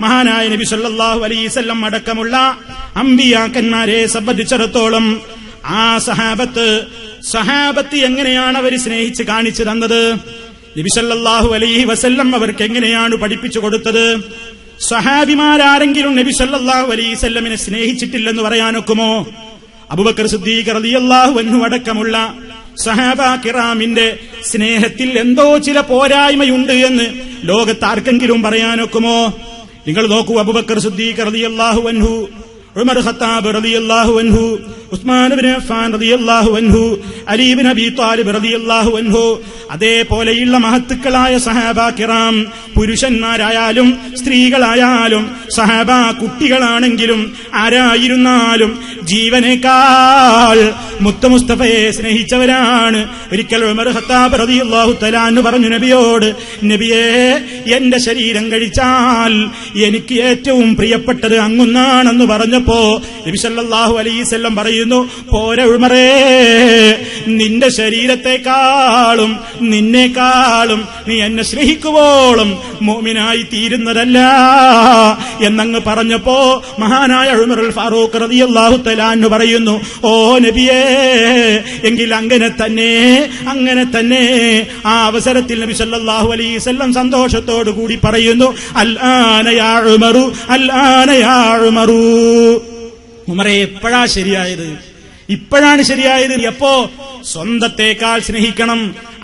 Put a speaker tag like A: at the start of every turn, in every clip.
A: മഹാനായ നബി സല്ലല്ലാഹു അലൈഹി വസല്ലം അടക്കമുള്ള അമ്പിയാക്കന്മാരെ സംബന്ധിച്ചിടത്തോളം ആ സഹാബത്ത് എങ്ങനെയാണ് അവർ സ്നേഹിച്ച് കാണിച്ചു തന്നത്? നബി സല്ലല്ലാഹു അലൈഹി വസല്ലം അവർക്ക് എങ്ങനെയാണ് പഠിപ്പിച്ചു കൊടുത്തത്? സഹാബിമാരാരെങ്കിലും നബി സല്ലല്ലാഹു അലൈഹി വസല്ലമിനെ സ്നേഹിച്ചിട്ടില്ലെന്ന് പറയാനൊക്കുമോ? അബൂബക്കർ സിദ്ദീഖ് റളിയല്ലാഹു അൻഹു അടക്കമുള്ള സഹാബ കിറാമിന്റെ സ്നേഹത്തിൽ എന്തോ ചില പോരായ്മയുണ്ട് എന്ന് ലോകത്താർക്കെങ്കിലും പറയാനൊക്കുമോ? നിങ്ങൾ നോക്കൂ, അബൂബക്കർ സിദ്ദീഖ് റളിയല്ലാഹു അൻഹു, ഉമർ ഖത്താബ് റളിയല്ലാഹു അൻഹു, ഉസ്മാൻ ഇബ്നു അഫ്ഫാൻ റളിയല്ലാഹു അൻഹു, അലി ഇബ്നു അബീ ത്വാലിബ് റളിയല്ലാഹു അൻഹു, അതേപോലെയുള്ള മഹത്തുക്കളായ സഹാബ കിറാം, പുരുഷന്മാരായാലും സ്ത്രീകളായാലും സഹാബ കുട്ടികളാണെങ്കിലും ആരായിരുന്നാലും ജീവനേക്കാൾ മുത്ത മുസ്തഫയെ സ്നേഹിച്ചവരാണ്. ഒരിക്കൽ ഉമർ ഖത്താബ് റളിയല്ലാഹു തആല അൻഹു പറഞ്ഞു നബിയോട്, നബിയേ, എന്റെ ശരീരം കഴിച്ചാൽ എനിക്ക് ഏറ്റവും പ്രിയപ്പെട്ടത് അങ്ങുന്നാണെന്ന് പറഞ്ഞപ്പോ നബി സല്ലല്ലാഹു അലൈഹി വസല്ലം പറയുന്നു, പോരെ ഉമറേ, നിന്റെ ശരീരത്തെക്കാളും നിന്നേക്കാളും നീ എന്നെ സ്നേഹിക്കുവോളം മുഅ്മിനായി തീരുന്നതല്ല എന്നങ്ങ് പറഞ്ഞപ്പോ മഹാനായ ഉമറുൽ ഫാറൂഖ് റളിയല്ലാഹു തആല അൻഹു പറയുന്നു, ഓ നബിയേ, എങ്കിൽ അങ്ങനെ തന്നെ. ആ അവസരത്തിൽ നബി സല്ലല്ലാഹു അലൈഹി വസല്ലം സന്തോഷത്തോടു കൂടി പറയുന്നു, അൽ ആന യാ ഉമറു, അൽ ആന യാ ഉമറു. ഉമറേ, ഇപ്പോഴാണ് ശരിയായത്. എപ്പോ? സ്വന്തത്തേക്കാൾ സ്നേഹിക്കണം.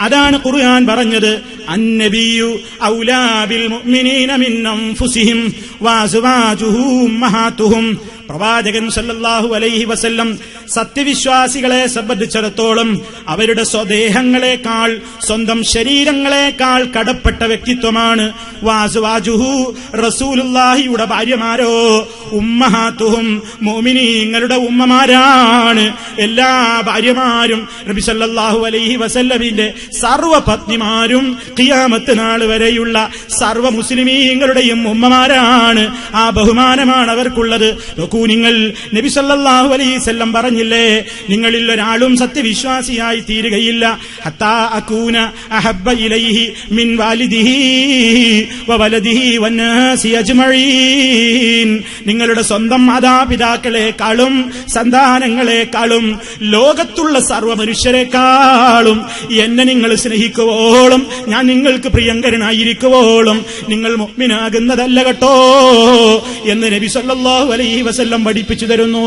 A: അതാണ് ഖുർആൻ പറഞ്ഞത്, അന്നബിയു ഔലാ ബിൽ മുഅ്മിനീന മിൻ അൻഫുസിഹിം വഅസ്വാജുഹു ഉമ്മഹാതുഹും. പ്രവാചകൻ സല്ലല്ലാഹു അലൈഹി വസല്ലം സത്യവിശ്വാസികളെ സംബന്ധിച്ചിടത്തോളം അവരുടെ സ്വദേഹങ്ങളെക്കാൾ, സ്വന്തം ശരീരങ്ങളെക്കാൾ കടപ്പെട്ട വ്യക്തിത്വമാണ്. വഅസ്വാജുഹു, റസൂലുള്ളാഹിയുടെ ഭാര്യമാരോ, ഉമ്മഹാതുഹും, മുഅ്മിനീങ്ങളുടെ ഉമ്മമാരാണ്. എല്ലാ ഭാര്യമാരും നബി സല്ലല്ലാഹു അലൈഹി വസല്ലമിന്റെ സർവ്വപത്നിമാരും ഖിയാമത്ത് നാൾ വരെയുള്ള സർവ്വ മുസ്ലിമീങ്ങളുടെയും ഉമ്മമാരാണ്. ആ ബഹുമാനമാണ് അവർക്കുള്ളത്. നോക്കൂ, നിങ്ങൾ നബി സല്ലല്ലാഹു അലൈഹി വസല്ലം പറഞ്ഞില്ലേ, നിങ്ങളിൽ ഒരാളും സത്യവിശ്വാസിയായി തീരുകയില്ല ഹത്താ അകൂന അഹബ്ബ ഇലൈഹി മിൻ വാലിദിഹി വവലദിഹി വന്നാസി അജ്മഈൻ. നിങ്ങളുടെ സ്വന്തം മാതാപിതാക്കളെക്കാളും സന്താനങ്ങളെക്കാളും ലോകത്തുള്ള സർവ്വ മനുഷ്യരെക്കാളും എന്നെ നിങ്ങൾ സ്നേഹിക്കുവോളം, ഞാൻ നിങ്ങൾക്ക് പ്രിയങ്കരനായിരിക്കുവോളം നിങ്ങൾ മുഅ്മിനാകുന്നതല്ല കേട്ടോ എന്ന് നബി സല്ലല്ലാഹു അലൈഹി വസല്ലം പഠിപ്പിച്ചു തരുന്നു.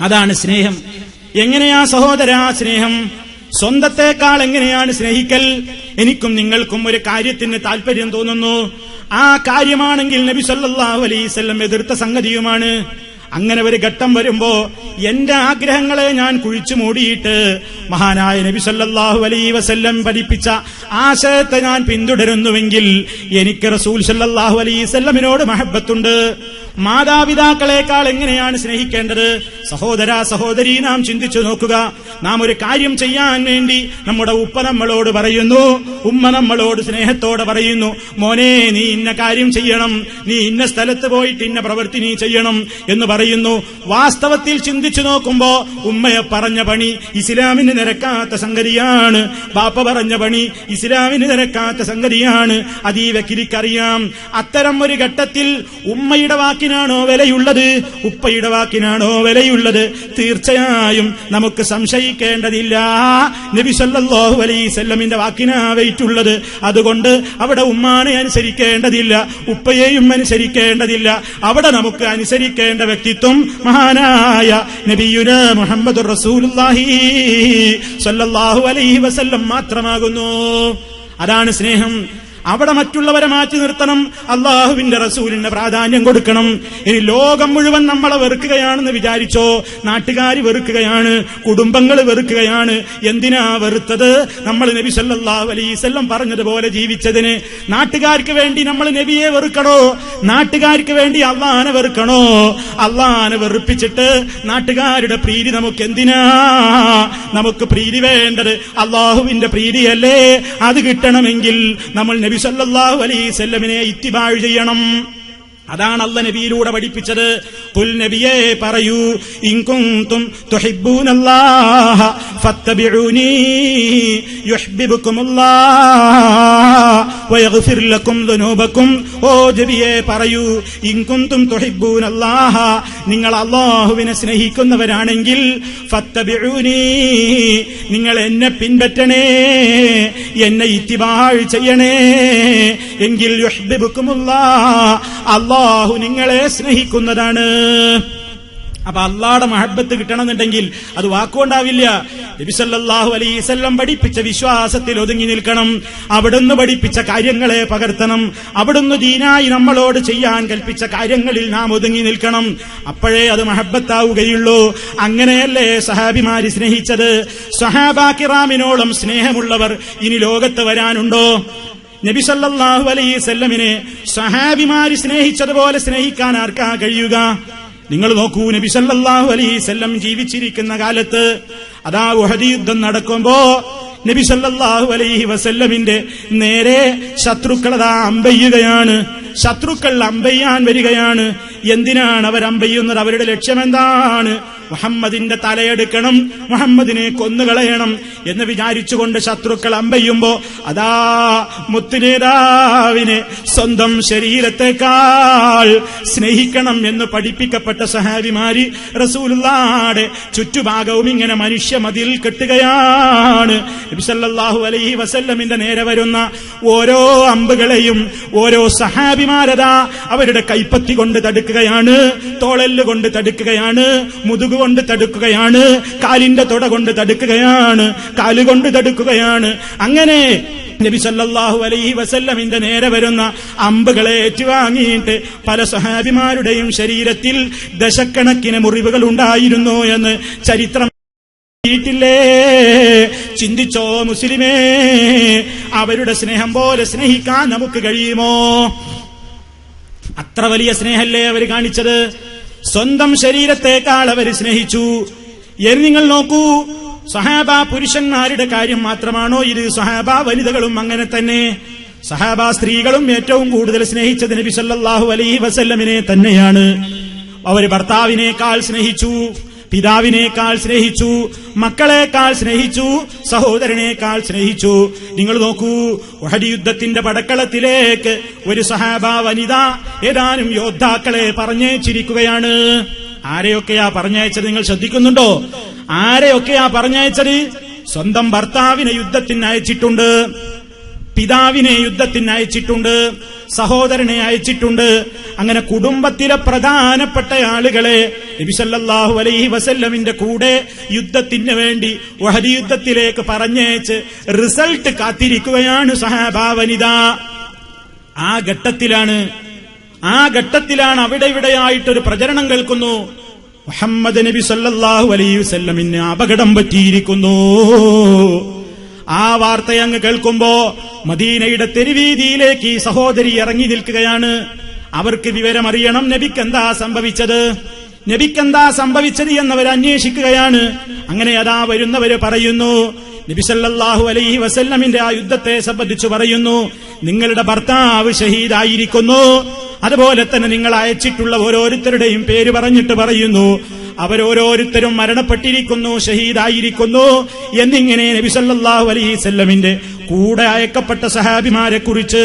A: അതാണ് സ്നേഹം. എങ്ങനെയാ സഹോദരാ സ്നേഹം? സ്വന്തത്തെക്കാൾ എങ്ങനെയാണ് സ്നേഹിക്കൽ? എനിക്കും നിങ്ങൾക്കും ഒരു കാര്യത്തിന് താല്പര്യം തോന്നുന്നു. ആ കാര്യമാണെങ്കിൽ നബി സല്ലല്ലാഹു അലൈഹി വസല്ലം എതിർത്ത സംഗതിയുമാണ്. അങ്ങനെ ഒരു ഘട്ടം വരുമ്പോ എന്റെ ആഗ്രഹങ്ങളെ ഞാൻ കുഴിച്ചു മൂടിയിട്ട് മഹാനായ നബി സല്ലല്ലാഹു അലൈഹി വസല്ലം പഠിപ്പിച്ച ആശയത്തെ ഞാൻ പിന്തുടരുന്നുവെങ്കിൽ എനിക്ക് റസൂൽ സല്ലല്ലാഹു അലൈഹി വസല്ലമിനോട് മഹബ്ബത്തുണ്ട്. മാതാപിതാക്കളെക്കാൾ എങ്ങനെയാണ് സ്നേഹിക്കേണ്ടത്? സഹോദരാ സഹോദരി, നാം ചിന്തിച്ചു നോക്കുക. നാം ഒരു കാര്യം ചെയ്യാൻ വേണ്ടി നമ്മുടെ ഉപ്പ നമ്മളോട് പറയുന്നു, ഉമ്മ നമ്മളോട് സ്നേഹത്തോടെ പറയുന്നു, മോനെ, നീ ഇന്ന കാര്യം ചെയ്യണം, നീ ഇന്ന സ്ഥലത്ത് പോയിട്ട് ഇന്ന പ്രവൃത്തി നീ ചെയ്യണം എന്ന് പറയുന്നു. വാസ്തവത്തിൽ ചിന്തിച്ചു നോക്കുമ്പോ ഉമ്മയെ പറഞ്ഞ പണി ഇസ്ലാമിന് നിരക്കാത്ത സംഗതിയാണ്. ബാപ്പ പറഞ്ഞ പണി ഇസ്ലാമിന് നിരക്കാത്ത സംഗതിയാണ്. അത് ഈ വ്യക്തിക്കറിയാം. അത്തരം ഒരു ഘട്ടത്തിൽ ഉമ്മയുടെ വാക്കിനാണോ വിലയുള്ളത്, ഉപ്പയുടെ വാക്കിനാണോ വിലയുള്ളത്? തീർച്ചയായും നമുക്ക് സംശയിക്കേണ്ടതില്ല, നബി സല്ലല്ലാഹു അലൈഹി വസല്ലമിന്റെ വാക്കിനാ വെയിറ്റുള്ളത്. അതുകൊണ്ട് അവിടെ ഉമ്മാനെ അനുസരിക്കേണ്ടതില്ല, ഉപ്പയെയും അനുസരിക്കേണ്ടതില്ല. അവിടെ നമുക്ക് അനുസരിക്കേണ്ട വ്യക്തിത്വം മഹാനായ നബിയുനാ മുഹമ്മദുർ റസൂലുള്ളാഹി സല്ലല്ലാഹു അലൈഹി വസല്ലം മാത്രമാകുന്നു. അതാണ് സ്നേഹം. അവിടെ മറ്റുള്ളവരെ മാറ്റി നിർത്തണം, അള്ളാഹുവിന്റെ റസൂലിന്റെ പ്രാധാന്യം കൊടുക്കണം. ഇനി ലോകം മുഴുവൻ നമ്മളെ വെറുക്കുകയാണെന്ന് വിചാരിച്ചോ? നാട്ടുകാർ വെറുക്കുകയാണ്, കുടുംബങ്ങൾ വെറുക്കുകയാണ്. എന്തിനാ വെറുത്തത്? നമ്മൾ നബി സല്ലല്ലാഹു അലൈഹി വസല്ലം പറഞ്ഞതുപോലെ ജീവിച്ചതിന്. നാട്ടുകാർക്ക് വേണ്ടി നമ്മൾ നബിയെ വെറുക്കണോ? നാട്ടുകാർക്ക് വേണ്ടി അള്ളാഹനെ വെറുക്കണോ? അള്ളാഹനെ വെറുപ്പിച്ചിട്ട് നാട്ടുകാരുടെ പ്രീതി നമുക്ക് എന്തിനാ? നമുക്ക് പ്രീതി വേണ്ടത് അള്ളാഹുവിന്റെ പ്രീതിയല്ലേ? അത് കിട്ടണമെങ്കിൽ നമ്മൾ നബി സല്ലല്ലാഹു അലൈഹി വസല്ലമിനെ ഇത്തിബാഅ് ചെയ്യണം. അതാണ് അല്ലാഹു നബിയിലൂടെ പഠിപ്പിച്ചത്. ഖുൽ നബിയേ പറയൂ, ഇൻ കുൻതും തുഹിബ്ബൂനല്ലാഹ ഫത്തബിഊനി യുഹ്ബിബുകുമുല്ലാഹ് വയഗ്ഫിർ ലക്കും ദുനൂബക്കും. ഓ നബിയേ പറയൂ, ഇൻ കുൻതും തുഹിബ്ബൂനല്ലാഹ, നിങ്ങൾ അല്ലാഹുവിനെ സ്നേഹിക്കുന്നവരാണെങ്കിൽ ഫത്തബിഊനി, നിങ്ങൾ എന്നെ പിൻപറ്റണേ, എന്നെ ഇത്തിബാഅ് ചെയ്യണേ, എങ്കിൽ യുഹ്ബിബുകുമുല്ലാഹ്, അല്ലാഹു നിങ്ങളെ സ്നേഹിക്കുന്നതാണ്. അപ്പൊ അള്ളാഹുടെ മഹബത്ത് കിട്ടണമെന്നുണ്ടെങ്കിൽ അത് വാക്കുകൊണ്ടാവില്ല. നബി സല്ലല്ലാഹു അലൈഹി വസല്ലം പഠിപ്പിച്ച വിശ്വാസത്തിൽ ഒതുങ്ങി നിൽക്കണം. അവിടുന്ന് പഠിപ്പിച്ച കാര്യങ്ങളെ പകർത്തണം. അവിടുന്ന് ദീനായി നമ്മളോട് ചെയ്യാൻ കൽപ്പിച്ച കാര്യങ്ങളിൽ നാം ഒതുങ്ങി നിൽക്കണം. അപ്പോഴേ അത് മഹബത്താവുകയുള്ളൂ. അങ്ങനെയല്ലേ സഹാബിമാര് സ്നേഹിച്ചത്? സ്വഹാബാ കിറാമിനോളം സ്നേഹമുള്ളവർ ഇനി ലോകത്ത് വരാനുണ്ടോ? നബി സല്ലല്ലാഹു അലൈഹി വസല്ലമിനെ സ്വഹാബിമാര് സ്നേഹിച്ചതുപോലെ സ്നേഹിക്കാൻ ആർക്കാ കഴിയുക? നിങ്ങൾ നോക്കൂ, നബി സല്ലല്ലാഹു അലൈഹി വസല്ലം ജീവിച്ചിരിക്കുന്ന കാലത്ത് അതാ ഉഹദ് യുദ്ധം നടക്കുമ്പോ നബി സല്ലല്ലാഹു അലൈഹി വസല്ലമിന്റെ നേരെ ശത്രുക്കളതാ അമ്പെയ്യുകയാണ്. ശത്രുക്കൾ അമ്പെയ്യാൻ വരികയാണ്. എന്തിനാണ് അവർ അമ്പെയ്യുന്നത്? അവരുടെ ലക്ഷ്യമെന്താണ്? മുഹമ്മദിന്റെ തലയെടുക്കണം, മുഹമ്മദിനെ കൊന്നുകളയണം എന്ന് വിചാരിച്ചുകൊണ്ട് ശത്രുക്കൾ അമ്പെയ്യുമ്പോ അതാ മുത്തുനേതാവിനെ സ്വന്തം ശരീരത്തെക്കാൾ സ്നേഹിക്കണം എന്ന് പഠിപ്പിക്കപ്പെട്ട സഹാബിമാര് റസൂലുള്ളാഹിയുടെ ചുറ്റുഭാഗവും ഇങ്ങനെ മനുഷ്യ മതിൽ കെട്ടുകയാണ്. നബി സല്ലല്ലാഹു അലൈഹി വസല്ലമിന്റെ നേരെ വരുന്ന ഓരോ അമ്പുകളെയും ഓരോ സഹാബിമാരതാ അവരുടെ കൈപ്പത്തി കൊണ്ട് തടുക്കുകയാണ്, തോളെല്ല് കൊണ്ട് തടുക്കുകയാണ്, മുതുകു കൊണ്ട് തടുക്കുകയാണ്, കാലിന്റെ തുട കൊണ്ട് തടുക്കുകയാണ്, കാലുകൊണ്ട് തടുക്കുകയാണ്. അങ്ങനെ നബി സല്ലല്ലാഹു അലൈഹി വസല്ലമിന്റെ നേരെ വരുന്ന അമ്പുകളെ ഏറ്റുവാങ്ങിയിട്ട് പല സഹാബിമാരുടെയും ശരീരത്തിൽ ദശക്കണക്കിന് മുറിവുകൾ ഉണ്ടായിരുന്നു എന്ന് ചരിത്രം ില്ലേ? ചിന്തിച്ചോ മുസ്ലിമേ, അവരുടെ സ്നേഹം പോലെ സ്നേഹിക്കാൻ നമുക്ക് കഴിയുമോ? അത്ര വലിയ സ്നേഹല്ലേ അവർ കാണിച്ചത്? സ്വന്തം ശരീരത്തെക്കാൾ അവർ സ്നേഹിച്ചു. നിങ്ങൾ നോക്കൂ, സഹാബ പുരുഷന്മാരുടെ കാര്യം മാത്രമാണോ ഇത്? സഹാബ വനിതകളും അങ്ങനെ തന്നെ. സഹാബ സ്ത്രീകളും ഏറ്റവും കൂടുതൽ സ്നേഹിച്ചത് നബി സല്ലല്ലാഹു അലൈഹി വസല്ലമിനെ തന്നെയാണ്. അവർ ഭർത്താവിനേക്കാൾ സ്നേഹിച്ചു, പിതാവിനേക്കാൾ സ്നേഹിച്ചു, മക്കളെക്കാൾ സ്നേഹിച്ചു, സഹോദരനേക്കാൾ സ്നേഹിച്ചു. നിങ്ങൾ നോക്കൂ, ഉഹദ് യുദ്ധത്തിന്റെ പടക്കളത്തിലേക്ക് ഒരു സഹാബ വനിത ഏതാനും യോദ്ധാക്കളെ പറഞ്ഞയച്ചിരിക്കുകയാണ്. ആരെയൊക്കെയാ പറഞ്ഞയച്ചത്? നിങ്ങൾ ശ്രദ്ധിക്കുന്നുണ്ടോ? ആരെയൊക്കെയാ പറഞ്ഞയച്ചത്? സ്വന്തം ഭർത്താവിനെ യുദ്ധത്തിന് അയച്ചിട്ടുണ്ട്, പിതാവിനെ യുദ്ധത്തിന് അയച്ചിട്ടുണ്ട്, സഹോദരനെ അയച്ചിട്ടുണ്ട്. അങ്ങനെ കുടുംബത്തിലെ പ്രധാനപ്പെട്ട ആളുകളെ നബി സല്ലല്ലാഹു അലൈഹി വസല്ലമിന്റെ കൂടെ യുദ്ധത്തിന് വേണ്ടി ഉഹദ് യുദ്ധത്തിലേക്ക് പറഞ്ഞയച്ച് റിസൾട്ട് കാത്തിരിക്കുകയാണ് സഹാബ വനിത. ആ ഘട്ടത്തിലാണ് അവിടെ ഇവിടെയായിട്ടൊരു പ്രചരണം കേൾക്കുന്നു. മുഹമ്മദ് നബി സല്ലല്ലാഹു അലൈഹി വസല്ലമിന് അപകടം പറ്റിയിരിക്കുന്നു. ആ വാർത്തയങ്ങ് കേൾക്കുമ്പോ മദീനയുടെ തെരുവീതിയിലേക്ക് ഈ സഹോദരി ഇറങ്ങി നിൽക്കുകയാണ്. അവർക്ക് വിവരമറിയണം, നബിക്കെന്താ സംഭവിച്ചത് എന്നവർ അന്വേഷിക്കുകയാണ്. അങ്ങനെ അതാ വരുന്നവര് പറയുന്നു, നബി സല്ലല്ലാഹു അലൈഹി വസല്ലമിന്റെ ആ യുദ്ധത്തെ സംബന്ധിച്ചു പറയുന്നു, നിങ്ങളുടെ ഭർത്താവ് ഷഹീദായിരിക്കുന്നു. അതുപോലെ തന്നെ നിങ്ങൾ അയച്ചിട്ടുള്ള ഓരോരുത്തരുടെയും പേര് പറഞ്ഞിട്ട് പറയുന്നു, അവരോരോരുത്തരും മരണപ്പെട്ടിരിക്കുന്നു, ഷഹീദായിരിക്കുന്നു എന്നിങ്ങനെ നബി സല്ലല്ലാഹു അലൈഹി വസല്ലമിന്റെ കൂടെ അയക്കപ്പെട്ട സഹാബിമാരെ കുറിച്ച്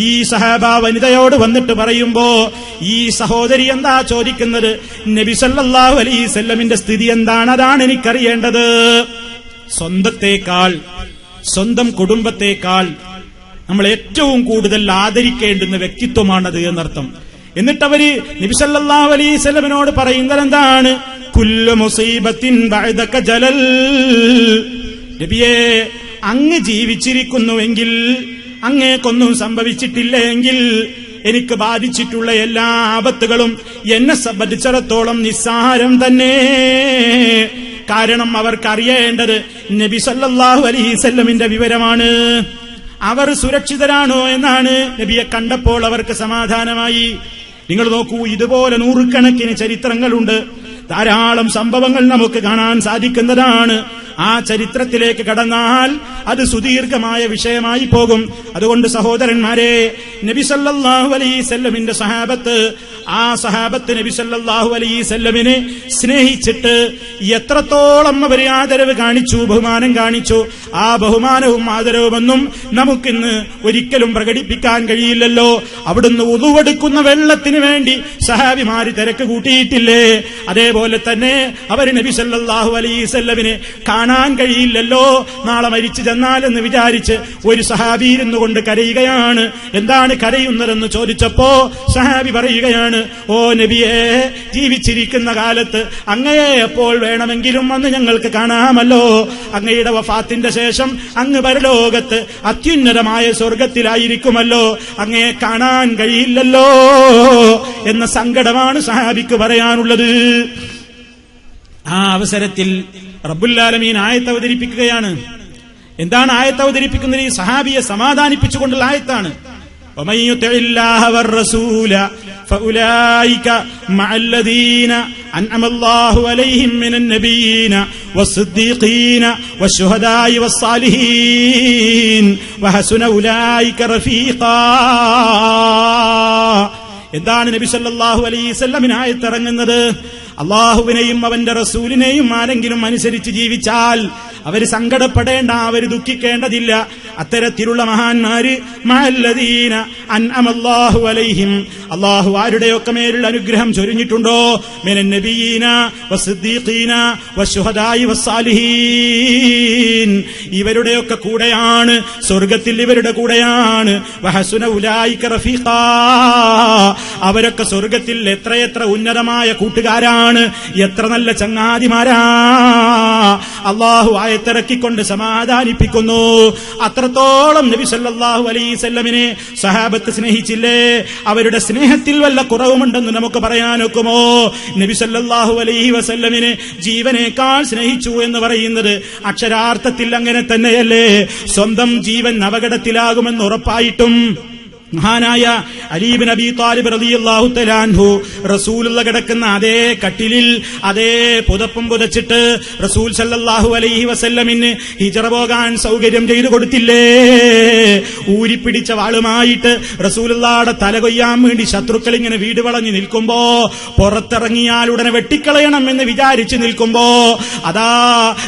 A: ഈ സഹാബ വനിതയോട് വന്നിട്ട് പറയുമ്പോ ഈ സഹോദരി എന്താ ചോദിക്കുന്നത്? നബി സല്ലല്ലാഹു അലൈഹി വസല്ലമിന്റെ സ്ഥിതി എന്താണ്? അതാണ് എനിക്കറിയേണ്ടത്. സ്വന്തം കുടുംബത്തെക്കാൾ നമ്മൾ ഏറ്റവും കൂടുതൽ ആദരിക്കേണ്ടുന്ന വ്യക്തിത്വമാണത് എന്നർത്ഥം. എന്നിട്ടവര് നബി സല്ലല്ലാഹു അലൈഹി വസല്ലമിനോട് പറയുന്നത് എന്താണ്? കുല്ലു മുസീബത്തിൻ ബഅദക ജലൽ. നബിയേ, അങ്ങ് ജീവിച്ചിരിക്കുന്നുവെങ്കിൽ, അങ്ങേക്കൊന്നും സംഭവിച്ചിട്ടില്ലെങ്കിൽ എനിക്ക് ബാധിച്ചിട്ടുള്ള എല്ലാ ആപത്തുകളും എന്നെ സംബന്ധിച്ചിടത്തോളം നിസ്സാരം തന്നെ. കാരണം അവർക്കറിയേണ്ടത് നബി സല്ലല്ലാഹു അലൈഹി വസല്ലമിന്റെ വിവരമാണ്. അവർ സുരക്ഷിതരാണോ എന്നാണ്. നബിയെ കണ്ടപ്പോൾ അവർക്ക് സമാധാനമായി. നിങ്ങൾ നോക്കൂ, ഇതുപോലെ നൂറുകണക്കിന് ചരിത്രങ്ങളുണ്ട്. ധാരാളം സംഭവങ്ങൾ നമുക്ക് കാണാൻ സാധിക്കുന്നതാണ്. ആ ചരിത്രത്തിലേക്ക് കടന്നാൽ അത് സുദീർഘമായ വിഷയമായി പോകും. അതുകൊണ്ട് സഹോദരന്മാരെ, നബി സല്ലല്ലാഹു അലൈഹി വസല്ലമിന്റെ സഹാബത്ത് ആ സഹാബത്ത് നബി സല്ലല്ലാഹു അലൈഹി വസല്ലമിനെ സ്നേഹിച്ചിട്ട് എത്രത്തോളം അവർ ആദരവ് കാണിച്ചു, ബഹുമാനം കാണിച്ചു, ആ ബഹുമാനവും ആദരവുമൊന്നും നമുക്കിന്ന് ഒരിക്കലും പ്രകടിപ്പിക്കാൻ കഴിയില്ലല്ലോ. അവിടുന്ന് ഉളുവെടുക്കുന്ന വെള്ളത്തിന് വേണ്ടി സഹാബിമാര് തിരക്ക് കൂട്ടിയിട്ടില്ലേ? അതേപോലെ തന്നെ അവർ നബി സല്ലല്ലാഹു അലൈഹി വസല്ലമിനെ കാണാൻ കഴിയില്ലല്ലോ, നാളെ മരിച്ചു ചെന്നാലെന്ന് വിചാരിച്ച് ഒരു സഹാബി ഇരുന്നുകൊണ്ട് കരയുകയാണ്. എന്താണ് കരയുന്നതെന്ന് ചോദിച്ചപ്പോ സഹാബി പറയുകയാണ്, ഓ നബിയേ, ജീവിച്ചിരിക്കുന്ന കാലത്ത് അങ്ങയെ എപ്പോൾ വേണമെങ്കിലും അന്ന് ഞങ്ങൾക്ക് കാണാമല്ലോ. അങ്ങയുടെ വഫാത്തിന്റെ ശേഷം അങ്ങ് പരലോകത്ത് അത്യുന്നതമായ സ്വർഗത്തിലായിരിക്കുമല്ലോ, അങ്ങയെ കാണാൻ കഴിയില്ലല്ലോ എന്ന സങ്കടമാണ് സഹാബിക്ക് പറയാനുള്ളത്. ആ അവസരത്തിൽ റബ്ബുൽ ആലമീൻ ആയത്ത് അവതരിപ്പിക്കുകയാണ്. എന്താണ് ആയത്ത് അവതരിപ്പിക്കുന്നത്? ഈ സഹാബിയെ സമാധാനിപ്പിച്ചുകൊണ്ടുള്ള ആയത്താണ്. ومن يطع الله والرسول فأولئك مع الذين أنعم الله عليهم من النبيين والصديقين والشهداء والصالحين وحسن أولئك رفيقا. എന്താണ് നബി സല്ലല്ലാഹു അലൈഹി വസല്ലമിന് ആയത്തിറങ്ങുന്നത്? അള്ളാഹുവിനെയും അവന്റെ റസൂലിനെയും ആരെങ്കിലും അനുസരിച്ച് ജീവിച്ചാൽ അവർ സങ്കടപ്പെടേണ്ട, അവർ ദുഃഖിക്കേണ്ടതില്ല. അത്തരത്തിലുള്ള മഹാന്മാര് മഅല്ലദീന അൻഅമല്ലാഹു അലൈഹിം, അള്ളാഹു ആരുടെയൊക്കെ മേലുള്ള അനുഗ്രഹം ചൊരിഞ്ഞിട്ടുണ്ടോ, മിനൻ നബിയീന വസ്സിദ്ദീഖീന വശുഹദാഇ വസ്സാലിഹീൻ, ഇവരുടെയൊക്കെ കൂടെയാണ്, സ്വർഗത്തിൽ ഇവരുടെ കൂടെയാണ്. വഹസുന ഉലൈക റഫീഖാ, അവരൊക്കെ സ്വർഗത്തിൽ എത്രയെത്ര ഉന്നതമായ കൂട്ടുകാരാണ്, എത്ര നല്ല ചങ്ങാതിമാരാ. അള്ളാഹു ആയത്തിറക്കിക്കൊണ്ട് സമാധാനിപ്പിക്കുന്നു. അത്രത്തോളം നബി സല്ലല്ലാഹു അലൈഹി വസല്ലമിനെ സഹാബത്ത് സ്നേഹിച്ചില്ലേ? അവരുടെ സ്നേഹത്തിൽ വല്ല കുറവുമുണ്ടെന്ന് നമുക്ക് പറയാനൊക്കുമോ? നബി സല്ലല്ലാഹു അലൈഹി വസല്ലമിനെ ജീവനേക്കാൾ സ്നേഹിച്ചു എന്ന് പറയുന്നത് അക്ഷരാർത്ഥത്തിൽ അങ്ങനെ തന്നെയല്ലേ? സ്വന്തം ജീവൻ അപകടത്തിലാകുമെന്ന് ഉറപ്പായിട്ടും മഹാനായ അലി ഇബ്നു അബീ ത്വാലിബ് റളിയല്ലാഹു തആല അൻഹു റസൂലുള്ള കിടക്കുന്ന അതേ കട്ടിലിൽ അതേ പുതപ്പും പുതച്ചിട്ട് റസൂൽ സല്ലല്ലാഹു അലൈഹി വസല്ലമിന് ഹിജ്റ പോകാൻ സൗകര്യം ചെയ്തു കൊടുത്തില്ലേ? ഊരിപ്പിടിച്ച വാളുമായിട്ട് റസൂലുള്ളാഹുടെ തല കൊയ്യാൻ വേണ്ടി ശത്രുക്കൾ ഇങ്ങനെ വീട് വളഞ്ഞു നിൽക്കുമ്പോ, പുറത്തിറങ്ങിയാൽ ഉടനെ വെട്ടിക്കളയണം എന്ന് വിചാരിച്ചു നിൽക്കുമ്പോ, അതാ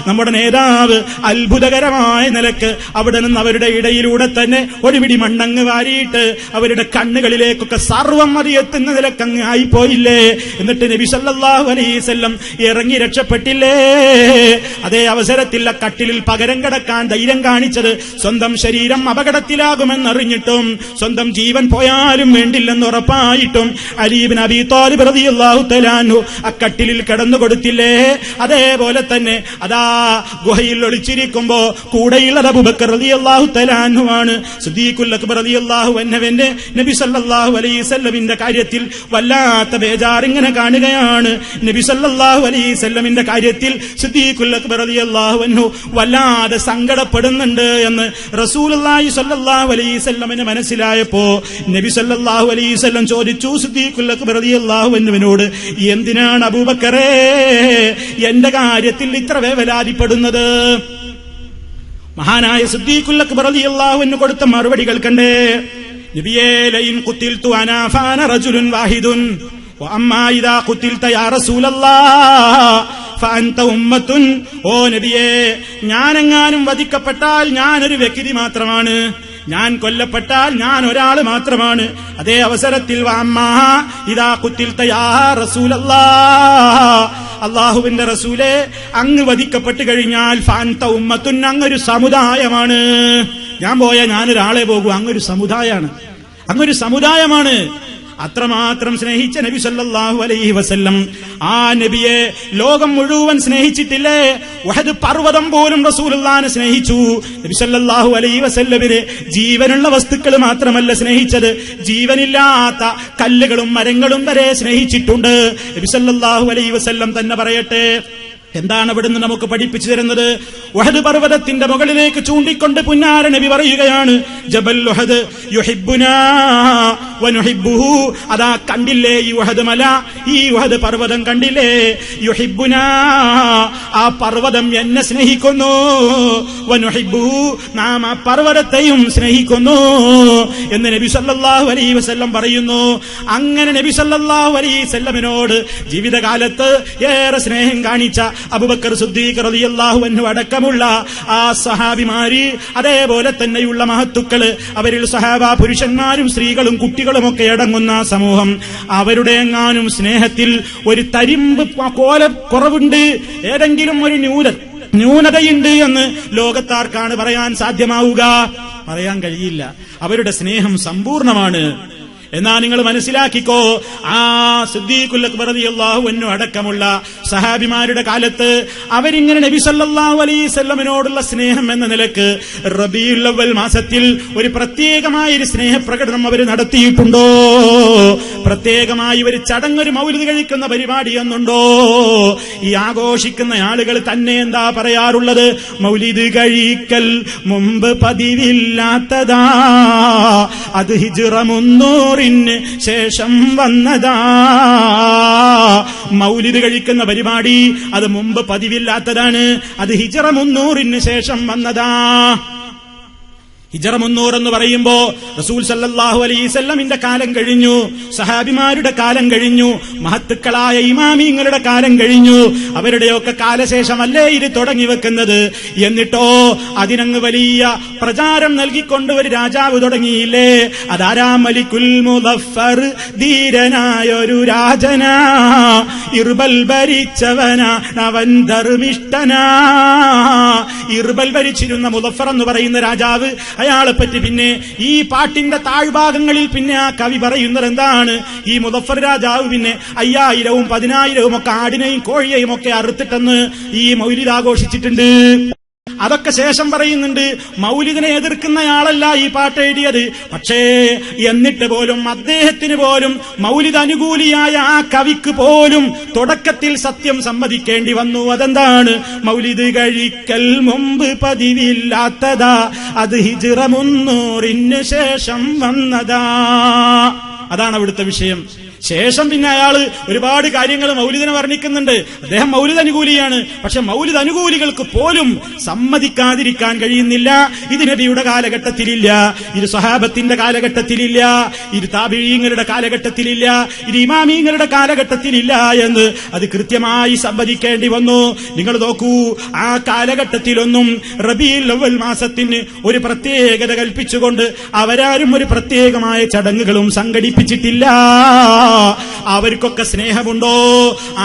A: നമ്മുടെ നേതാവ് അത്ഭുതകരമായ നിലക്ക് അവിടെ നിന്ന് അവരുടെ ഇടയിലൂടെ തന്നെ ഒരു പിടി മണ്ണങ്ങ് വാരിയിട്ട് അവരുടെ കണ്ണുകളിലേക്കൊക്കെ സർവം മതിയെത്തുന്ന നിലക്കങ്ങ് ആയിപ്പോയില്ലേ? എന്നിട്ട് നബി സല്ലല്ലാഹു അലൈഹി വസല്ലം ഇറങ്ങി രക്ഷപ്പെട്ടില്ലേ? അതേ അവസരത്തിൽ ആ കട്ടിലിൽ പകരം കിടക്കാൻ ധൈര്യം കാണിച്ചത് സ്വന്തം ശരീരം അപകടത്തിലാകുമെന്നറിഞ്ഞിട്ടും സ്വന്തം ജീവൻ പോയാലും വേണ്ടില്ലെന്ന് ഉറപ്പായിട്ടും അലി ഇബ്നു അബീ ത്വാലിബ് റളിയല്ലാഹു തആല അൻഹു ആ കട്ടിലിൽ കിടന്നു കൊടുത്തില്ലേ? അതേപോലെ തന്നെ അതാ ഗുഹയിൽ ഒളിച്ചിരിക്കുമ്പോ കൂടെയുള്ളത് അബൂബക്കർ റളിയല്ലാഹു തആല അൻഹു ആണ്. സിദ്ദീഖുൽ അക്ബർ റളിയല്ലാഹു അൻഹു നബി സല്ലല്ലാഹു അലൈഹി വസല്ലമിന്റെ കാര്യത്തിൽ വല്ലാത്ത ബേജാറിങ്ങനെ കാണുകയാണ്. നബി സല്ലല്ലാഹു അലൈഹി വസല്ലമിന്റെ കാര്യത്തിൽ സിദ്ദീഖുൽ അക്ബർ റളിയല്ലാഹു അൻഹു വല്ലാതെ സങ്കടപ്പെടുന്നുണ്ട് എന്ന് റസൂലുള്ളാഹി സല്ലല്ലാഹു അലൈഹി വസല്ലമിന് മനസ്സിലായപ്പോ നബി സല്ലല്ലാഹു അലൈഹി വസല്ലം ചോദിച്ചു സിദ്ദീഖുൽ അക്ബർ റളിയല്ലാഹു അൻഹുവിനോട്, എന്തിനാണ് അബൂബക്കറേ എന്റെ കാര്യത്തിൽ ഇത്ര വേവലാതിപ്പെടുന്നത്? മഹാനായ സിദ്ദീഖുൽ അക്ബർ റളിയല്ലാഹു അൻഹു കൊടുത്ത മറുപടി കേൾക്കണ്ടേ? നബിയേ, ലൈൻ ഖുതിൽതു അനാ ഫാന റജുലുൻ വാഹിദുൻ വഅമ്മാ ഇദാ ഖുതിൽത യാ റസൂലല്ലാഹ് ഫഅൻത ഉമ്മത്തുൻ. ഓ നബിയേ, ഞാനെങ്ങാനും വധിക്കപ്പെട്ടാൽ ഞാനൊരു വ്യക്തി മാത്രമാണ്, ഞാൻ കൊല്ലപ്പെട്ടാൽ ഞാൻ ഒരാൾ മാത്രമാണ്. അതേ അവസരത്തിൽ വഅമ്മാ ഇദാ ഖുതിൽത യാ റസൂലല്ലാഹ്, അള്ളാഹുവിന്റെ റസൂലേ, അങ്ങ് വധിക്കപ്പെട്ടു കഴിഞ്ഞാൽ ഫഅൻത ഉമ്മത്തുൻ, അങ്ങൊരു സമുദായമാണ്. ഞാൻ പോയാൽ ഞാനൊരാളെ പോകൂ, അങ്ങൊരു സമുദായമാണ്. അത്രമാത്രം സ്നേഹിച്ച നബി സല്ലല്ലാഹു അലൈഹി വസല്ലം ആ നബിയെ ലോകം മുഴുവൻ സ്നേഹിച്ചിട്ടില്ലേ? ഉഹദ് പർവ്വതം പോലും റസൂലുള്ളാഹിനെ സ്നേഹിച്ചു. നബി സല്ലല്ലാഹു അലൈഹി വസല്ലമിനെ ജീവനുള്ള വസ്തുക്കൾ മാത്രമല്ല സ്നേഹിച്ചത്, ജീവനില്ലാത്ത കല്ലുകളും മരങ്ങളും വരെ സ്നേഹിച്ചിട്ടുണ്ട്. നബി സല്ലല്ലാഹു അലൈഹി വസല്ലം തന്നെ പറയട്ടെ, എന്താണ് അവിടുന്ന് നമുക്ക് പഠിപ്പിച്ചു തരുന്നത്? ഉഹദ് പർവ്വതത്തിന്റെ മുകളിലേക്ക് ചൂണ്ടിക്കൊണ്ട് പുന്നാര നബി പറയുകയാണ്, ജബൽ ഉഹദ് യുഹിബ്ബുനാ വനുഹിബ്ബുഹു. അതാ കണ്ടില്ലേ ഈ ഉഹദ് മല, ഈ ഉഹദ് പർവ്വതം കണ്ടില്ലേ? യുഹിബ്ബുനാ, ആ പർവ്വതം എന്നെ സ്നേഹിക്കുന്നു, വനുഹിബ്ബുഹു, നാം ആ പർവ്വതത്തെയും സ്നേഹിക്കുന്നു എന്ന് നബി സല്ലല്ലാഹു അലൈഹി വസല്ലം പറയുന്നു. അങ്ങനെ നബി സല്ലല്ലാഹു അലൈഹി വസല്ലമിനോട് ജീവിതകാലത്ത് ഏറെ സ്നേഹം കാണിച്ച അബൂബക്കർ സിദ്ദീഖ് റളിയല്ലാഹു അൻഹു അടക്കമുള്ള ആ സഹാബിമാര്, അതേപോലെ തന്നെയുള്ള മഹത്തുക്കള്, അവരിൽ സഹാബ പുരുഷന്മാരും സ്ത്രീകളും കുട്ടികളും ഒക്കെ അടങ്ങുന്ന സമൂഹം, അവരുടെ എങ്ങാനും സ്നേഹത്തിൽ ഒരു തരിമ്പ് കുറവുണ്ട്, ഏതെങ്കിലും ഒരു ന്യൂനതയുണ്ട് എന്ന് ലോകത്താർക്കാണ് പറയാൻ സാധ്യമാവുക? പറയാൻ കഴിയില്ല. അവരുടെ സ്നേഹം സമ്പൂർണമാണ്. എന്നാ നിങ്ങൾ മനസ്സിലാക്കിക്കോ, ആ സിദ്ദീഖുൽ അക്ബർ റളിയല്ലാഹു അൻഹു അടക്കമുള്ള സഹാബിമാരുടെ കാലത്ത് അവരിങ്ങനെ നബി സല്ലല്ലാഹു അലൈഹി വസല്ലമിനോടുള്ള സ്നേഹം എന്ന നിലക്ക് റബീഉൽ അവ്വൽ മാസത്തിൽ ഒരു പ്രത്യേകമായ ഒരു സ്നേഹപ്രകടനം അവർ നടത്തിയിട്ടുണ്ടോ? പ്രത്യേകമായി ഒരു ചടങ്ങൊരു മൗലിദ് കഴിക്കുന്ന പരിപാടി എന്നുണ്ടോ? ഈ ആഘോഷിക്കുന്ന ആളുകൾ തന്നെ എന്താ പറയാറുള്ളത്? മൗലിദ് കഴിക്കൽ മുമ്പ് പതിവില്ലാത്തതാ, അത് ഹിജ്റ 300 ശേഷം വന്നതാ. മൗലിദ് കഴിക്കുന്ന പരിപാടി അത് മുമ്പ് പതിവില്ലാത്തതാണ്, അത് ഹിജ്റ 300 ശേഷം വന്നതാ. ഹിജ്റ 300 എന്ന് പറയുമ്പോ റസൂൽ സല്ലല്ലാഹു അലൈഹി വസല്ലമിന്റെ കാലം കഴിഞ്ഞു, സഹാബിമാരുടെ കാലം കഴിഞ്ഞു, മഹത്തുക്കളായ ഇമാമിങ്ങളുടെ കാലം കഴിഞ്ഞു. അവരുടെയൊക്കെ കാലശേഷമല്ലേ ഇത് തുടങ്ങി വെക്കുന്നത്? എന്നിട്ടോ അതിനങ്ങ് വലിയ പ്രചാരം നൽകിക്കൊണ്ട് ഒരു രാജാവ് തുടങ്ങിയില്ലേ? അതാരാ? മലിക്കുൽ മുദഫർ, ധീരനായൊരു രാജനാ, ഇർബൽ ഭരിച്ചവനാ, അവൻ ധർമ്മിഷ്ഠനാ. ഇർബൽ ഭരിച്ചിരുന്ന മുദഫർ എന്ന് പറയുന്ന രാജാവ്, അയാളെ പറ്റി പിന്നെ ഈ പാട്ടിന്റെ താഴ്ഭാഗങ്ങളിൽ പിന്നെ ആ കവി പറയുന്നത് എന്താണ്? ഈ മുദഫർ രാജാവ് പിന്നെ 5000ഉം 10000ഉം ഒക്കെ ആടിനെയും കോഴിയെയും ഒക്കെ അറുത്തിട്ടെന്ന് ഈ മൗലിദ് ആഘോഷിച്ചിട്ടുണ്ട്. അതൊക്കെ ശേഷം പറയുന്നുണ്ട്. മൗലിദിനെ എതിർക്കുന്നയാളല്ല ഈ പാട്ട് എഴുതിയത്. പക്ഷേ എന്നിട്ട് പോലും അദ്ദേഹത്തിന് പോലും മൗലിദ് അനുകൂലിയായ ആ കവിക്ക് പോലും തുടക്കത്തിൽ സത്യം സമ്മതിക്കേണ്ടി വന്നു. അതെന്താണ്? മൗലിദ് കഴിക്കൽ മുമ്പ് പതിവില്ലാത്തതാ, അത് ഹിജ്റ 300 ശേഷം വന്നതാ. അതാണ് അവിടുത്തെ വിഷയം. ശേഷം പിന്നെ അയാള് ഒരുപാട് കാര്യങ്ങൾ മൗലിദിനെ വർണ്ണിക്കുന്നുണ്ട്. അദ്ദേഹം മൗലിദ് അനുകൂലിയാണ്. പക്ഷെ മൗലിദ് അനുകൂലികൾക്ക് പോലും സമ്മതിക്കാതിരിക്കാൻ കഴിയുന്നില്ല. ഇത് നബിയുടെ കാലഘട്ടത്തിലില്ല, ഇത് സ്വഹാബത്തിന്റെ കാലഘട്ടത്തിലില്ല, ഇത് താബിഈങ്ങളുടെ കാലഘട്ടത്തിലില്ല, ഇത് ഇമാമീങ്ങളുടെ കാലഘട്ടത്തിലില്ല എന്ന് അത് കൃത്യമായി സമ്മതിക്കേണ്ടി വന്നു. നിങ്ങൾ നോക്കൂ, ആ കാലഘട്ടത്തിലൊന്നും റബീഉൽ അവ്വൽ മാസത്തിന് ഒരു പ്രത്യേകത കൽപ്പിച്ചുകൊണ്ട് അവരാരും ഒരു പ്രത്യേകമായ ചടങ്ങുകളും സംഘടിപ്പിച്ചിട്ടില്ല. അവർക്കൊക്കെ സ്നേഹമുണ്ടോ?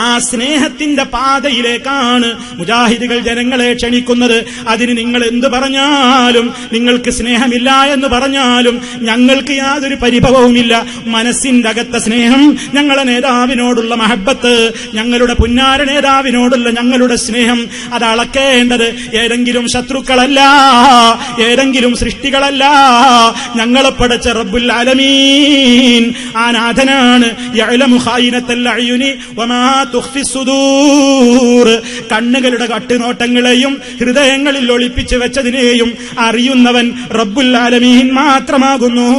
A: ആ സ്നേഹത്തിന്റെ പാതയിലേക്കാണ് മുജാഹിദുകൾ ജനങ്ങളെ ക്ഷണിക്കുന്നത്. അതിന് നിങ്ങൾ എന്ത് പറഞ്ഞാലും, നിങ്ങൾക്ക് സ്നേഹമില്ല എന്ന് പറഞ്ഞാലും ഞങ്ങൾക്ക് യാതൊരു പരിഭവവുമില്ല. മനസ്സിന്റെ അകത്ത സ്നേഹം, ഞങ്ങളുടെ നേതാവിനോടുള്ള മഹബത്ത്, ഞങ്ങളുടെ പുന്നാര നേതാവിനോടുള്ള ഞങ്ങളുടെ സ്നേഹം, അത് അളക്കേണ്ടത് ഏതെങ്കിലും ശത്രുക്കളല്ല, ഏതെങ്കിലും സൃഷ്ടികളല്ല, ഞങ്ങളെ പടച്ച റബ്ബുൽ ആലമീൻ ആ നാഥനാണ്. യഅലമു ഖായിനത്തൽ അയുനി വമാ തുഖ്ഫി സുദൂർ. കണ്ണുകളുടെ കട്ടുനോട്ടങ്ങളെയും ഹൃദയങ്ങളിൽ ഒളിപ്പിച്ചു വെച്ചതിനെയും അറിയുന്നവൻ റബ്ബുൽ ആലമീൻ മാത്രമാകുന്നു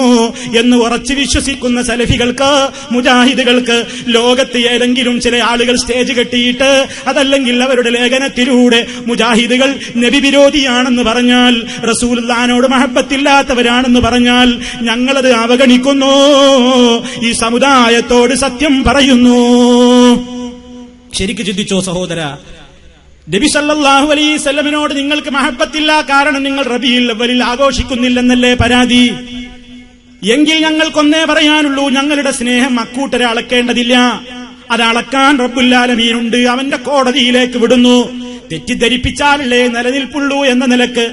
A: എന്ന് ഉറച്ചു വിശ്വസിക്കുന്ന സലഫികൾക്ക്, മുജാഹിദുകൾക്ക് ലോകത്ത് ഏതെങ്കിലും ചില ആളുകൾ സ്റ്റേജ് കെട്ടിയിട്ട് അതല്ലെങ്കിൽ അവരുടെ ലേഖനത്തിലൂടെ മുജാഹിദുകൾ നബി വിരോധിയാണെന്ന് പറഞ്ഞാൽ, റസൂലുള്ളാഹിനോട് മഹബത്തില്ലാത്തവരാണെന്ന് പറഞ്ഞാൽ ഞങ്ങളത് അവഗണിക്കുന്നു. ഈ സമുദായത്തോട് സത്യം പറയുന്നു. ശരിക്ക് ചിന്തിച്ചോ സഹോദര? നബി സല്ലല്ലാഹു അലൈഹി വസല്ലമിനോട് നിങ്ങൾക്ക് മഹബത്തില്ല, കാരണം നിങ്ങൾ റബീഉൽ അവ്വലിൽ ആഘോഷിക്കുന്നില്ലെന്നല്ലേ പരാതി? എങ്കിൽ ഞങ്ങൾക്കൊന്നേ പറയാനുള്ളൂ, ഞങ്ങളുടെ സ്നേഹം അക്കൂട്ടരെ അളക്കേണ്ടതില്ല. അത് അളക്കാൻ റബ്ബുൽ ആലമീനുണ്ട്, അവന്റെ കോടതിയിലേക്ക് വിടുന്നു. തെറ്റിദ്ധരിപ്പിച്ചാലല്ലേ നിലനിൽപ്പുള്ളൂ എന്ന നിലക്ക്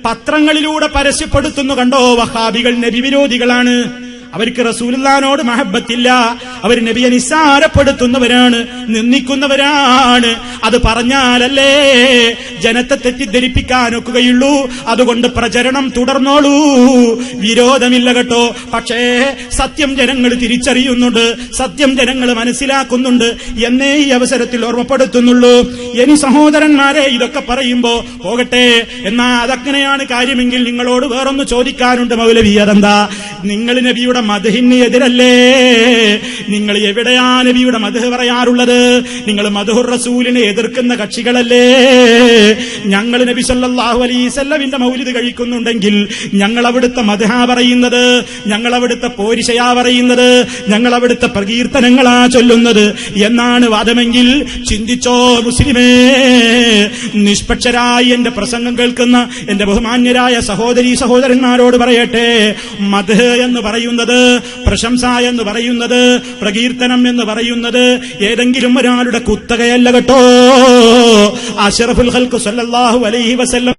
A: പത്രങ്ങളിലൂടെ പരസ്യപ്പെടുത്തുന്നു. കണ്ടോ, വഹാബികൾ നബി വിരോധികളാണ്, അവർക്ക് റസൂലുള്ളാഹിനോട് മഹബത്തില്ല. അവർ നബിയെ നിസ്സാരപ്പെടുത്തുന്നവരാണ്, നിന്ദിക്കുന്നവരാണ്. അത് പറഞ്ഞാലല്ലേ ജനത്തെ തെറ്റിദ്ധരിപ്പിക്കാനൊക്കുകയുള്ളൂ. അതുകൊണ്ട് പ്രചരണം തുടർന്നോളൂ, വിരോധമില്ല കേട്ടോ. പക്ഷേ സത്യം ജനങ്ങൾ തിരിച്ചറിയുന്നുണ്ട്, സത്യം ജനങ്ങൾ മനസ്സിലാക്കുന്നുണ്ട് എന്നേ ഈ അവസരത്തിൽ ഓർമ്മപ്പെടുത്തുന്നുള്ളൂ. ഇനി സഹോദരന്മാരെ, ഇതൊക്കെ പറയുമ്പോ പോകട്ടെ, എന്നാ അതങ്ങനെയാണ് കാര്യമെങ്കിൽ നിങ്ങളോട് വേറൊന്ന് ചോദിക്കാനുണ്ട് മൗലവി. അതെന്താ? നിങ്ങൾ നബിയുടെ മദ്ഹിന് എതിരല്ലേ? നിങ്ങൾ എവിടെയാ നബിയുടെ മദ്ഹ് പറയാറുള്ളത്? നിങ്ങൾ മദ്ഹുർ റസൂലിനെ എതിർക്കുന്ന കക്ഷികളല്ലേ? ഞങ്ങൾ നബി സല്ലല്ലാഹു അലൈഹി വസല്ലമിന്റെ മൗലിദ് കഴിക്കുന്നുണ്ടെങ്കിൽ ഞങ്ങൾ അവിടുത്തെ മദ്ഹാ പറയുന്നത്, ഞങ്ങൾ അവിടുത്തെ പോരിശയാ പറയുന്നത്, ഞങ്ങൾ അവിടുത്തെ പ്രകീർത്തനങ്ങളാ ചൊല്ലുന്നത് എന്നാണ് വാദമെങ്കിൽ ചിന്തിച്ചോ മുസ്ലിമേ. നിഷ്പക്ഷരായി എന്റെ പ്രസംഗം കേൾക്കുന്ന എന്റെ ബഹുമാന്യരായ സഹോദരീ സഹോദരന്മാരോട് പറയട്ടെ, മദ്ഹ് എന്ന് പറയുന്നത്, പ്രശംസ എന്ന് പറയുന്നത്, പ്രകീർത്തനം എന്ന് പറയുന്നത് ഏതെങ്കിലും ഒരാളുടെ കുത്തകയല്ല കേട്ടോ. അഷ്റഫുൽ ഖൽഖ് സല്ലല്ലാഹു അലൈഹി വസല്ലം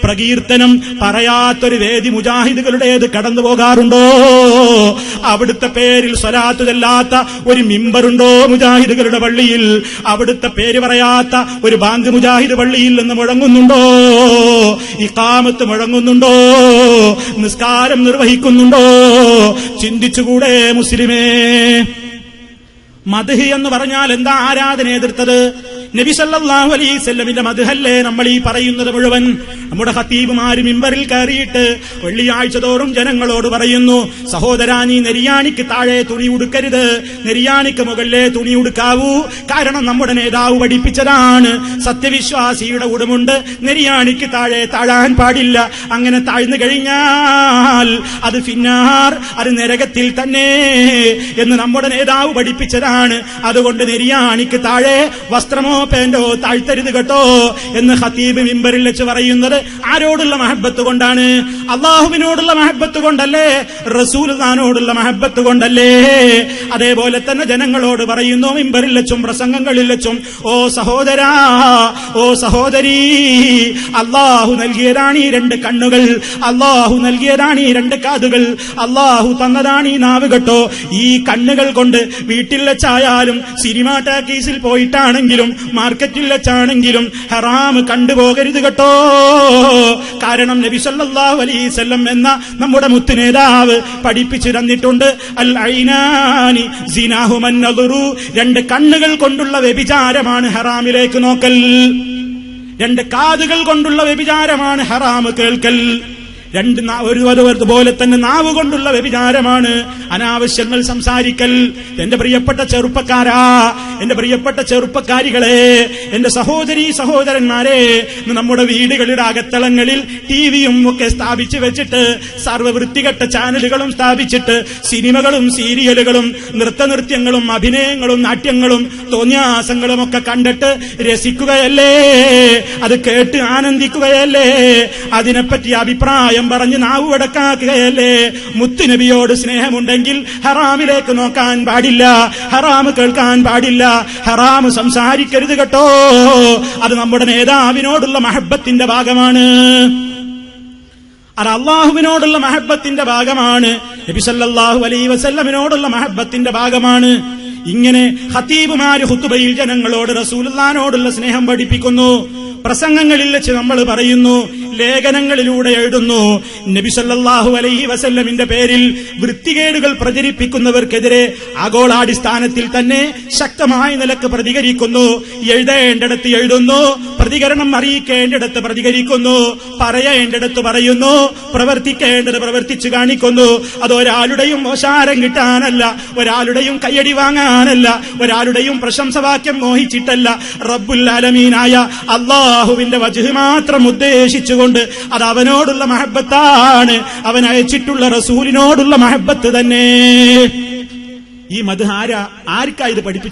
A: പ്രകീർത്തനം പറയാത്തൊരു വേദി മുജാഹിദുകളുടേത് കടന്നു പോകാറുണ്ടോ? അവിടുത്തെ പേരിൽ സ്വലാത്ത് ചെല്ലാത്ത ഒരു മിമ്പറുണ്ടോ മുജാഹിദുകളുടെ പള്ളിയിൽ? അവിടുത്തെ പേര് പറയാത്ത ഒരു ബാങ്ക് മുജാഹിദ് പള്ളിയിൽ നിന്ന് മുഴങ്ങുന്നുണ്ടോ? ഇഖാമത്ത് മുഴങ്ങുന്നുണ്ടോ? നിസ്കാരം നിർവഹിക്കുന്നുണ്ടോ? ചിന്തിച്ചുകൂടെ മുസ്ലിമേ? മദ്ഹ് എന്ന് പറഞ്ഞാൽ എന്താ? ആരാധന എതിർത്തത് നബി സല്ലല്ലാഹു അലൈഹി വസല്ലമിന്റെ മദ്ഹല്ലേ നമ്മൾ ഈ പറയുന്നത് മുഴുവൻ. നമ്മുടെ ഖതീബുമാര് മിമ്പറിൽ കയറിയിട്ട് വെള്ളിയാഴ്ച തോറും ജനങ്ങളോട് പറയുന്നു, സഹോദരാ, നീ നെരിയാണിക്ക് താഴെ തുണി ഉടുക്കരുത്, നെരിയാണിക്ക് മുകളിലെ തുണി ഉടുക്കാവൂ. കാരണം നമ്മുടെ നേതാവ് പഠിപ്പിച്ചതാണ്, സത്യവിശ്വാസിയുടെ ഉടമുണ്ട് നെരിയാണിക്ക് താഴെ താഴാൻ പാടില്ല. അങ്ങനെ താഴ്ന്നു കഴിഞ്ഞാൽ അത് ഫിന്നാർ, അത് നരകത്തിൽ തന്നെ എന്ന് നമ്മുടെ നേതാവ് പഠിപ്പിച്ചതാണ്. അതുകൊണ്ട് നെരിയാണിക്ക് താഴെ വസ്ത്രമോ പേന്റോ താഴ്ത്തരുത് കേട്ടോ എന്ന് ഖതീബ് മിമ്പറിൽ വെച്ച് പറയുന്നത് ആരോടുള്ള മഹബത്ത് കൊണ്ടാണ്? അള്ളാഹുവിനോടുള്ള മഹബത്ത് കൊണ്ടല്ലേ? റസൂലുള്ളാഹിനോടുള്ള മഹബത്ത് കൊണ്ടല്ലേ? അതേപോലെ തന്നെ ജനങ്ങളോട് പറയുന്നു മിമ്പറിൽ വെച്ചും പ്രസംഗങ്ങളിൽ വെച്ചും, ഓ സഹോദരാ, ഓ സഹോദരീ, അള്ളാഹു നൽകിയതാണ് ഈ രണ്ട് കണ്ണുകൾ, അള്ളാഹു നൽകിയതാണ് ഈ രണ്ട് കാതുകൾ, അള്ളാഹു തന്നതാണ് ഈ നാവ് കേട്ടോ. ഈ കണ്ണുകൾ കൊണ്ട് വീട്ടിൽ വെച്ചായാലും സിനിമാ ടാക്കീസിൽ പോയിട്ടാണെങ്കിലും മാർക്കറ്റിൽ വെച്ചാണെങ്കിലും ഹറാം കണ്ടുപോകരുത് കേട്ടോ. കാരണം നബി സല്ലല്ലാഹു അലൈഹി വസല്ലം എന്ന നമ്മുടെ മുത്ത് നേതാവ് പഠിപ്പിച്ചു തന്നിട്ടുണ്ട്, അൽ ഐനാനി സിനാഹുമൻ നദറു, രണ്ട് കണ്ണുകൾ കൊണ്ടുള്ള വ്യഭിചാരമാണ് ഹറാമിലേക്ക് നോക്കൽ, രണ്ട് കാതുകൾ കൊണ്ടുള്ള വ്യഭിചാരമാണ് ഹറാം കേൾക്കൽ, അതുപോലെ തന്നെ നാവ് കൊണ്ടുള്ള വ്യഭിചാരമാണ് അനാവശ്യങ്ങൾ സംസാരിക്കൽ. എന്റെ പ്രിയപ്പെട്ട ചെറുപ്പക്കാരാ, എന്റെ പ്രിയപ്പെട്ട ചെറുപ്പക്കാരികളെ, എന്റെ സഹോദരീ സഹോദരന്മാരെ, നമ്മുടെ വീടുകളുടെ അകത്തളങ്ങളിൽ ടിവിയും ഒക്കെ സ്ഥാപിച്ചു വെച്ചിട്ട്, സർവ്വവൃത്തികെട്ട ചാനലുകളും സ്ഥാപിച്ചിട്ട്, സിനിമകളും സീരിയലുകളും നൃത്തനൃത്യങ്ങളും അഭിനയങ്ങളും നാട്യങ്ങളും തോന്നിയാസങ്ങളും ഒക്കെ കണ്ടിട്ട് രസിക്കുകയല്ലേ? അത് കേട്ട് ആനന്ദിക്കുകയല്ലേ? അതിനെപ്പറ്റി അഭിപ്രായം പറഞ്ഞ് നാവ് അടക്കാക്കുകയല്ലേ? മുത്തുനബിയോട് സ്നേഹമുണ്ടെങ്കിൽ ഹറാമിലേക്ക് നോക്കാൻ പാടില്ല, ഹറാം കേൾക്കാൻ പാടില്ല, ഹറാം സംസാരിക്കരുത് കേട്ടോ. അത് നമ്മുടെ നേതാവിനോടുള്ള മഹബത്തിന്റെ ഭാഗമാണ്, അത് അള്ളാഹുവിനോടുള്ള മഹബത്തിന്റെ ഭാഗമാണ്, നബി സല്ലല്ലാഹു അലൈഹി വസല്ലമിനോടുള്ള മഹബത്തിന്റെ ഭാഗമാണ്. ഇങ്ങനെ ഖതീബുമാര് ഖുതുബയിൽ ജനങ്ങളോട് റസൂലുള്ളാഹിനോടുള്ള സ്നേഹം പഠിപ്പിക്കുന്നു. പ്രസംഗങ്ങളിൽ വെച്ച് നമ്മൾ പറയുന്നു, ലേഖനങ്ങളിലൂടെ എഴുതുന്നു, നബി സല്ലല്ലാഹു അലൈഹി വസല്ലമിന്റെ പേരിൽ വൃത്തികേടുകൾ പ്രചരിപ്പിക്കുന്നവർക്കെതിരെ ആഗോളാടിസ്ഥാനത്തിൽ തന്നെ ശക്തമായ നിലക്ക് പ്രതികരിക്കുന്നു. എഴുതേണ്ടിടത്ത് എഴുതുന്നു, പ്രതികരണം അറിയിക്കേണ്ടിടത്ത് പ്രതികരിക്കുന്നു, പറയേണ്ടിടത്ത് പറയുന്നു, പ്രവർത്തിക്കേണ്ടത് പ്രവർത്തിച്ചു കാണിക്കുന്നു. അതൊരാളുടെയും ഓശാരം കിട്ടാനല്ല, ഒരാളുടെയും കയ്യടി വാങ്ങാനല്ല, ഒരാളുടെയും പ്രശംസവാക്യം മോഹിച്ചിട്ടല്ല, റബ്ബുൽ ആലമീനായ അല്ലാഹുവിന്റെ വജ്ഹ് മാത്രം ഉദ്ദേശിച്ചുകൊണ്ട് അത് അവനോടുള്ള മഹബത്താണ്, അവൻ അയച്ചിട്ടുള്ള റസൂലിനോടുള്ള മഹബത്ത് തന്നെ. ഈ മദ്ഹ് ആർക്കാ ഇത് പഠിപ്പിച്ചു?